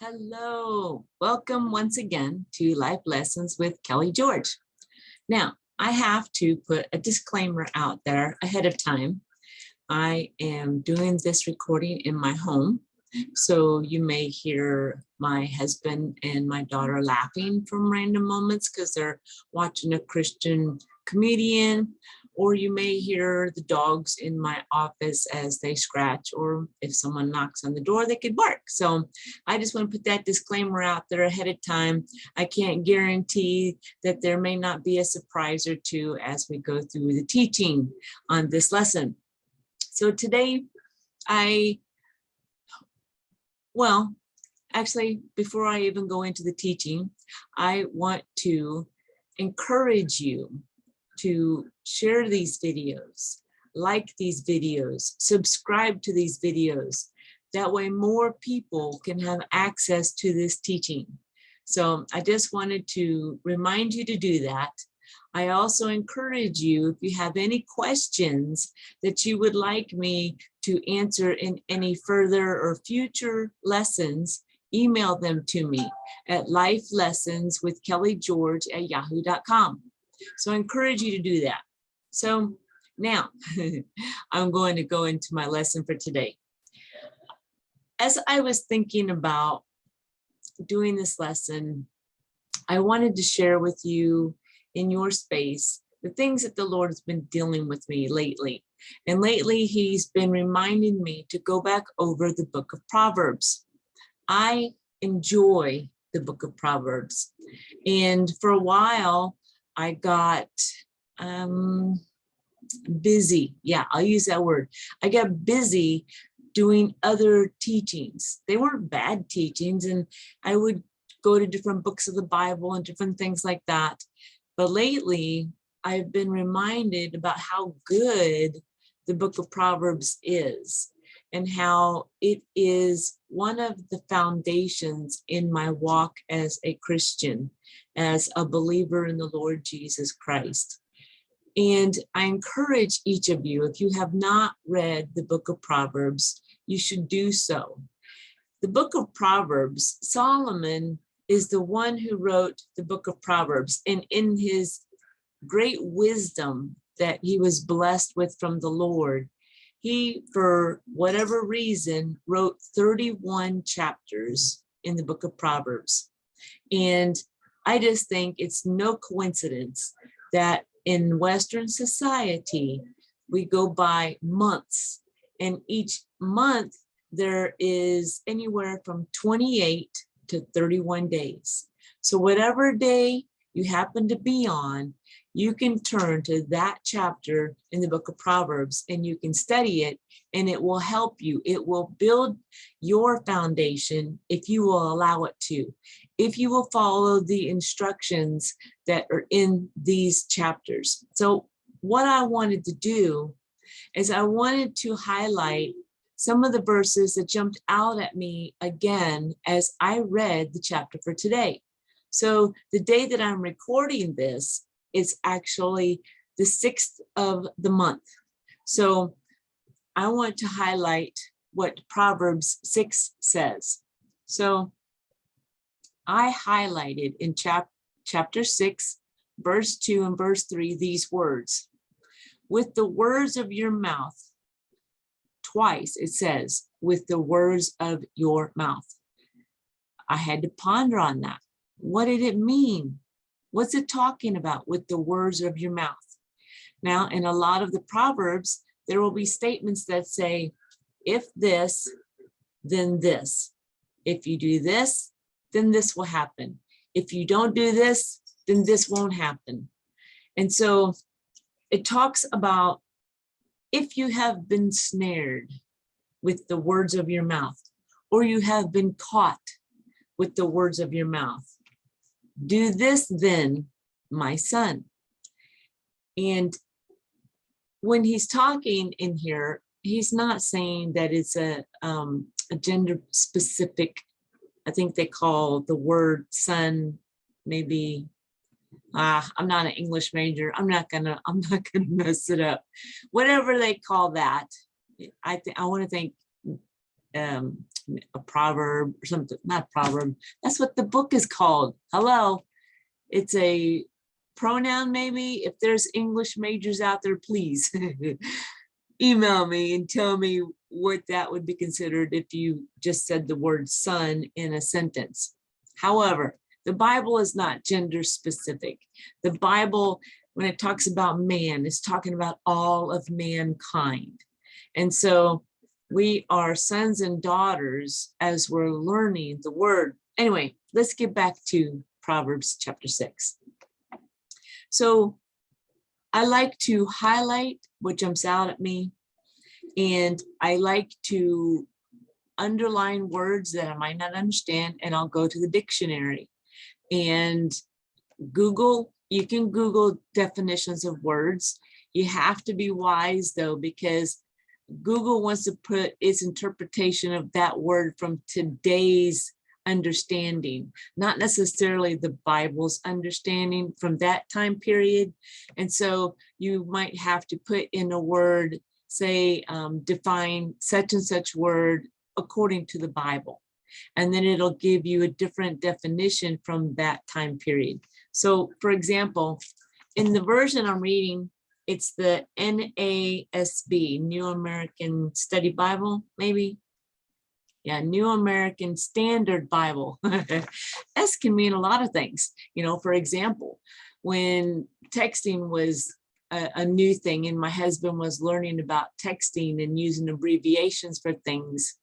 Hello, welcome once again to Life Lessons with Kelly George. Now, I have to put a disclaimer out there ahead of time. I am doing this recording in my home, so you may hear my husband and my daughter laughing from random moments because they're watching a Christian comedian, or you may hear the dogs in my office as they scratch, or if someone knocks on the door, they could bark. So I just want to put that disclaimer out there ahead of time. I can't guarantee that there may not be a surprise or two as we go through the teaching on this lesson. So today, actually, before I even go into the teaching, I want to encourage you to share these videos, like these videos, subscribe to these videos. That way more people can have access to this teaching. So I just wanted to remind you to do that. I also encourage you, if you have any questions that you would like me to answer in any further or future lessons, email them to me at lifelessonswithkellygeorge@yahoo.com. So I encourage you to do that. So now I'm going to go into my lesson for today. As I was thinking about doing this lesson, I wanted to share with you in your space the things that the Lord has been dealing with me lately. And lately he's been reminding me to go back over the book of Proverbs. I enjoy the book of Proverbs. And for a while, I got busy. Yeah, I'll use that word. I got busy doing other teachings. They weren't bad teachings, and I would go to different books of the Bible and different things like that. But lately, I've been reminded about how good the book of Proverbs is and how it is one of the foundations in my walk as a Christian, as a believer in the Lord Jesus Christ. And I encourage each of you, if you have not read the book of Proverbs, you should do so. The book of Proverbs, Solomon is the one who wrote the book of Proverbs, and in his great wisdom that he was blessed with from the Lord, he, for whatever reason, wrote 31 chapters in the book of Proverbs. And I just think it's no coincidence that in Western society, we go by months, and each month there is anywhere from 28 to 31 days. So whatever day you happen to be on, you can turn to that chapter in the book of Proverbs and you can study it, and it will help you. It will build your foundation if you will allow it to, if you will follow the instructions that are in these chapters. So what I wanted to do is I wanted to highlight some of the verses that jumped out at me again as I read the chapter for today. So the day that I'm recording this is actually the 6th of the month. So I want to highlight what Proverbs 6 says. So I highlighted in chapter 6, verse 2 and verse 3, these words. With the words of your mouth, twice it says, with the words of your mouth. I had to ponder on that. What did it mean? What's it talking about with the words of your mouth? Now, in a lot of the Proverbs, there will be statements that say, if this, then this. If you do this, then this will happen. If you don't do this, then this won't happen. And so it talks about if you have been snared with the words of your mouth, or you have been caught with the words of your mouth, do this then, my son. And when he's talking in here, he's not saying that it's a gender specific. I think they call the word son, maybe, I'm not an English major. I'm not gonna mess it up. Whatever they call that, I want to think a proverb or something, not proverb. That's what the book is called. Hello. It's a pronoun, maybe. If there's English majors out there, please email me and tell me what that would be considered if you just said the word son in a sentence. However, the Bible is not gender specific. The Bible, when it talks about man, is talking about all of mankind. And so we are sons and daughters as we're learning the word. Anyway, let's get back to Proverbs chapter 6. So I like to highlight what jumps out at me, and I like to underline words that I might not understand, and I'll go to the dictionary and Google. You can Google definitions of words. You have to be wise though, because Google wants to put its interpretation of that word from today's understanding, not necessarily the Bible's understanding from that time period. And so you might have to put in a word, say, define such and such word according to the Bible. And then it'll give you a different definition from that time period. So for example, in the version I'm reading, it's the NASB, New American Study Bible, maybe. Yeah, New American Standard Bible. S can mean a lot of things. You know, for example, when texting was a new thing and my husband was learning about texting and using abbreviations for things,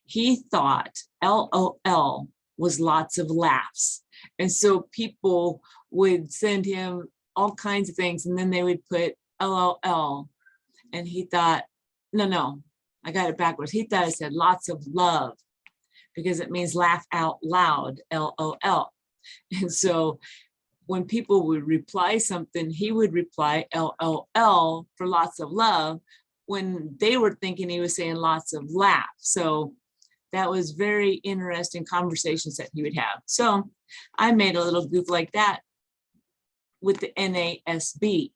he thought LOL was lots of laughs. And so people would send him all kinds of things and then they would put LOL. And he thought, no, I got it backwards. He thought it said lots of love because it means laugh out loud, LOL. And so when people would reply something, he would reply LOL for lots of love when they were thinking he was saying lots of laugh. So that was very interesting conversations that he would have. So I made a little goof like that with the NASB,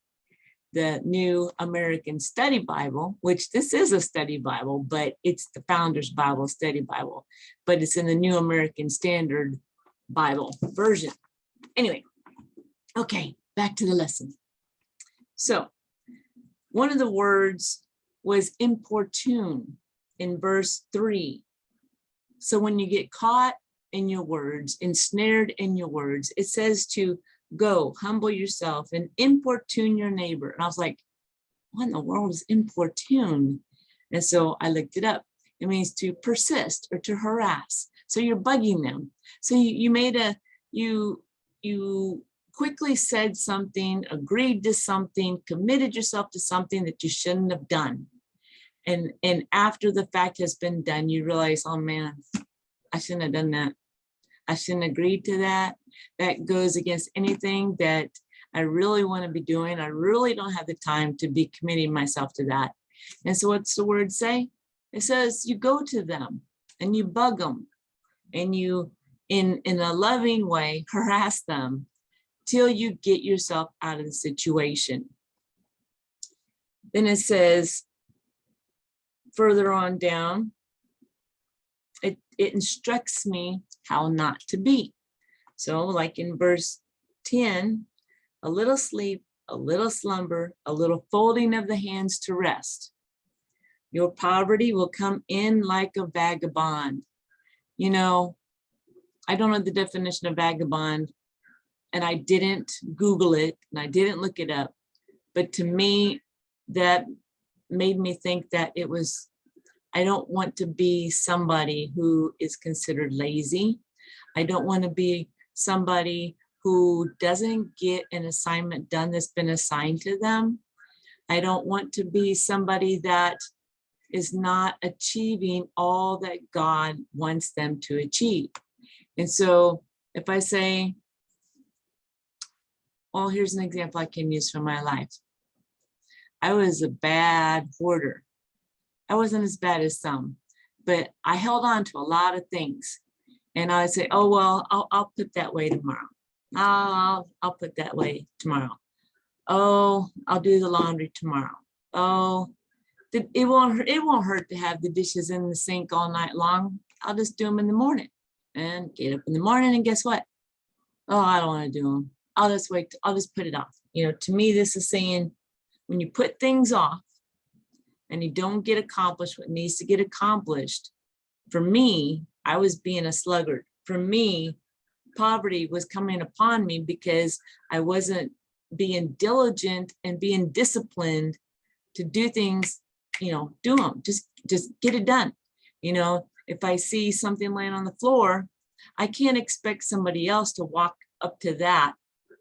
the New American Study Bible, which this is a study Bible, but it's the Founder's Bible, Study Bible, but it's in the New American Standard Bible version. Anyway, okay, back to the lesson. So one of the words was importune in verse 3. So when you get caught in your words, ensnared in your words, it says to go, humble yourself and importune your neighbor. And I was like, what in the world is importune? And so I looked it up. It means to persist or to harass. So you're bugging them. So you quickly said something, agreed to something, committed yourself to something that you shouldn't have done. And after the fact has been done, you realize, oh man, I shouldn't have done that. I shouldn't agree to that. That goes against anything that I really want to be doing. I really don't have the time to be committing myself to that. And so what's the word say? It says you go to them and you bug them and you, in a loving way, harass them till you get yourself out of the situation. Then it says, further on down, it instructs me how not to be. So like in verse 10, a little sleep, a little slumber, a little folding of the hands to rest. Your poverty will come in like a vagabond. You know, I don't know the definition of vagabond, and I didn't Google it, and I didn't look it up. But to me, that made me think that it was, I don't want to be somebody who is considered lazy. I don't want to be somebody who doesn't get an assignment done that's been assigned to them. I don't want to be somebody that is not achieving all that God wants them to achieve. And so if I say, well, here's an example I can use from my life. I was a bad hoarder. I wasn't as bad as some, but I held on to a lot of things. And I would say, oh, well, I'll put that way tomorrow. I'll put that way tomorrow. Oh, I'll do the laundry tomorrow. Oh, It won't hurt to have the dishes in the sink all night long. I'll just do them in the morning and get up in the morning, and guess what? Oh, I don't want to do them. I'll just wait. I'll just put it off. To me, this is saying when you put things off and you don't get accomplished what needs to get accomplished. For me, I was being a sluggard. For me, poverty was coming upon me because I wasn't being diligent and being disciplined to do things, do them, just get it done. If I see something laying on the floor, I can't expect somebody else to walk up to that,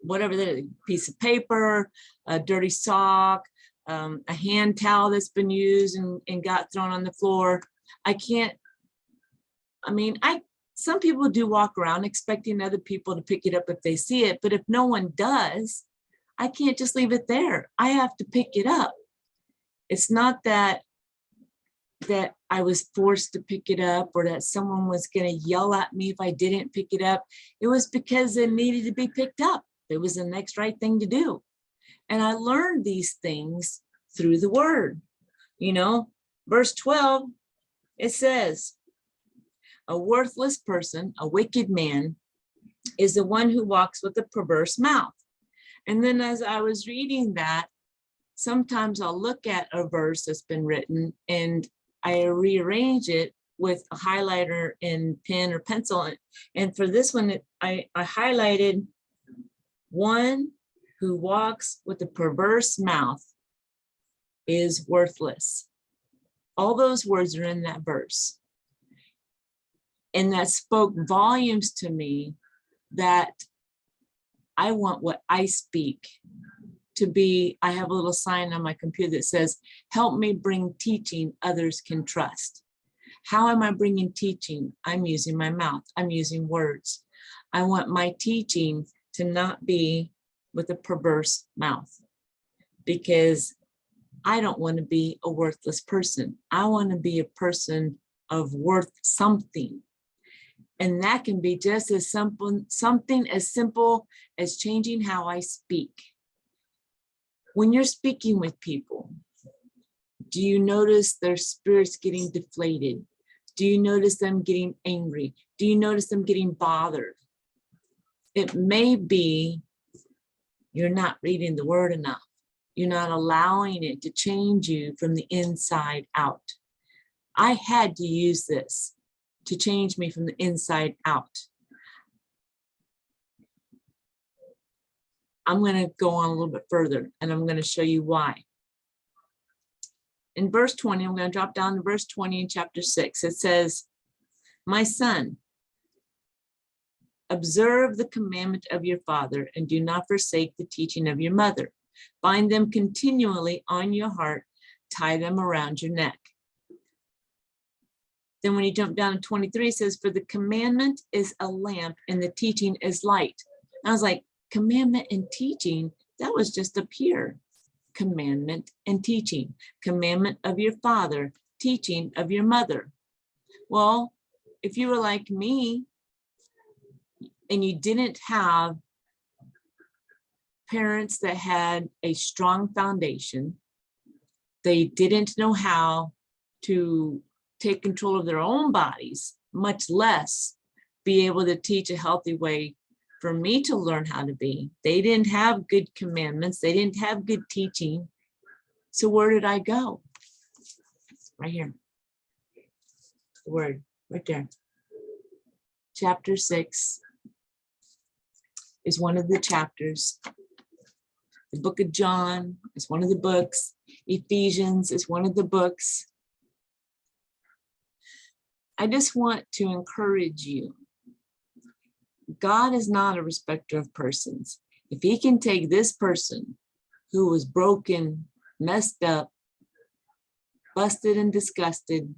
whatever that is, piece of paper, a dirty sock, a hand towel that's been used and got thrown on the floor. Some people do walk around expecting other people to pick it up if they see it, but if no one does, I can't just leave it there. I have to pick it up. It's not that I was forced to pick it up or that someone was going to yell at me if I didn't pick it up. It was because it needed to be picked up. It was the next right thing to do. And I learned these things through the word. Verse 12, it says, a worthless person, a wicked man, is the one who walks with a perverse mouth. And then as I was reading that, sometimes I'll look at a verse that's been written and I rearrange it with a highlighter and pen or pencil. And for this one, I highlighted, one who walks with a perverse mouth is worthless. All those words are in that verse. And that spoke volumes to me that I want what I speak to be. I have a little sign on my computer that says, help me bring teaching others can trust. How am I bringing teaching? I'm using my mouth. I'm using words. I want my teaching to not be with a perverse mouth, because I don't want to be a worthless person. I want to be a person of worth something. And that can be just as simple, something as simple as changing how I speak. When you're speaking with people, do you notice their spirits getting deflated? Do you notice them getting angry? Do you notice them getting bothered? It may be you're not reading the word enough. You're not allowing it to change you from the inside out. I had to use this to change me from the inside out. I'm going to go on a little bit further and I'm going to show you why. In verse 20, I'm going to drop down to verse 20 in chapter 6. It says, my son, observe the commandment of your father and do not forsake the teaching of your mother. Bind them continually on your heart, tie them around your neck. Then when you jump down to 23, it says, for the commandment is a lamp and the teaching is light. And I was like, commandment and teaching, that was just up here. Commandment and teaching. Commandment of your father, teaching of your mother. Well, if you were like me and you didn't have parents that had a strong foundation, they didn't know how to take control of their own bodies, much less be able to teach a healthy way for me to learn how to be. They didn't have good commandments. They didn't have good teaching. So where did I go? Right here. The word, right there. Chapter 6 is one of the chapters. The book of John is one of the books. Ephesians is one of the books. I just want to encourage you. God is not a respecter of persons. If he can take this person who was broken, messed up, busted and disgusted,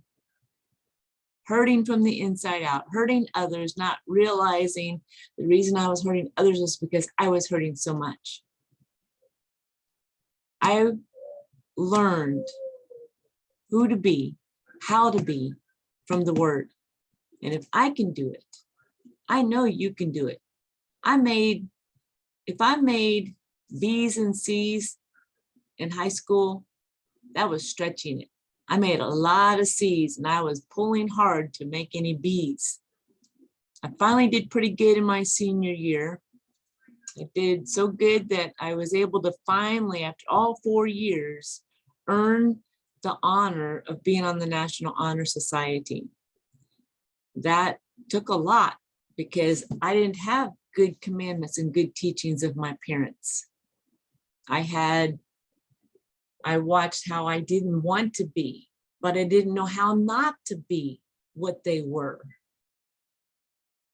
hurting from the inside out, hurting others, not realizing the reason I was hurting others was because I was hurting so much. I learned who to be, how to be from the word. And if I can do it, I know you can do it. If I made B's and C's in high school, that was stretching it. I made a lot of C's and I was pulling hard to make any B's. I finally did pretty good in my senior year. I did so good that I was able to finally, after all 4 years, earn the honor of being on the National Honor Society. That took a lot because I didn't have good commandments and good teachings of my parents. I watched how I didn't want to be, but I didn't know how not to be what they were.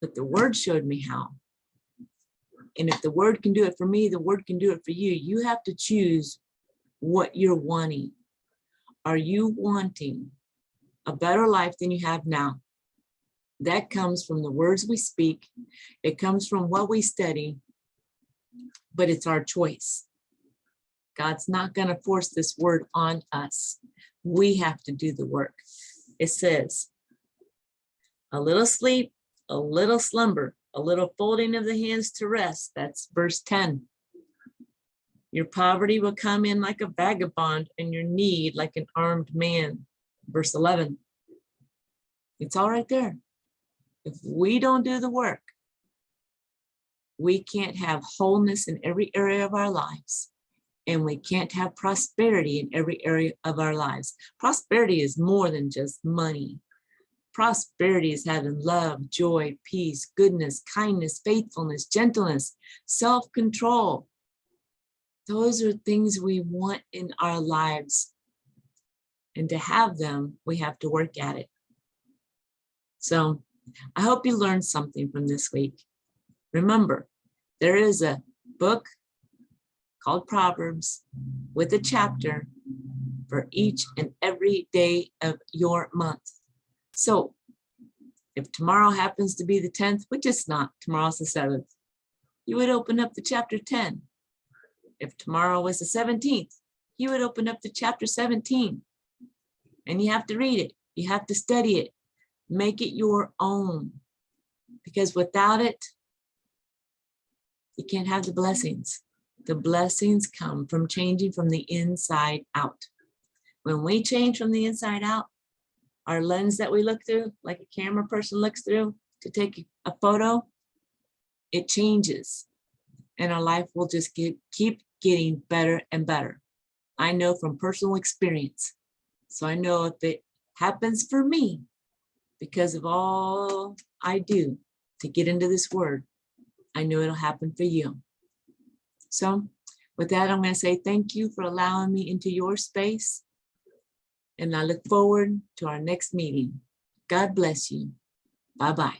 But the word showed me how. And if the word can do it for me, the word can do it for you. You have to choose what you're wanting. Are you wanting a better life than you have now? That comes from the words we speak. It comes from what we study, but it's our choice. God's not going to force this word on us. We have to do the work. It says, a little sleep, a little slumber, a little folding of the hands to rest. That's verse 10. Your poverty will come in like a vagabond and your need like an armed man. Verse 11. It's all right there. If we don't do the work, we can't have wholeness in every area of our lives. And we can't have prosperity in every area of our lives. Prosperity is more than just money. Prosperity is having love, joy, peace, goodness, kindness, faithfulness, gentleness, self-control. Those are things we want in our lives. And to have them, we have to work at it. So I hope you learned something from this week. Remember, there is a book called Proverbs with a chapter for each and every day of your month. So if tomorrow happens to be the 10th, which it's not, tomorrow's the 7th, you would open up to chapter 10. If tomorrow was the 17th, you would open up to chapter 17. And you have to read it. You have to study it. Make it your own. Because without it, you can't have the blessings. The blessings come from changing from the inside out. When we change from the inside out, our lens that we look through, like a camera person looks through to take a photo, it changes. And our life will just keep getting better and better. I know from personal experience. So I know if it happens for me, because of all I do to get into this word, I know it'll happen for you. So with that, I'm going to say thank you for allowing me into your space. And I look forward to our next meeting. God bless you. Bye-bye.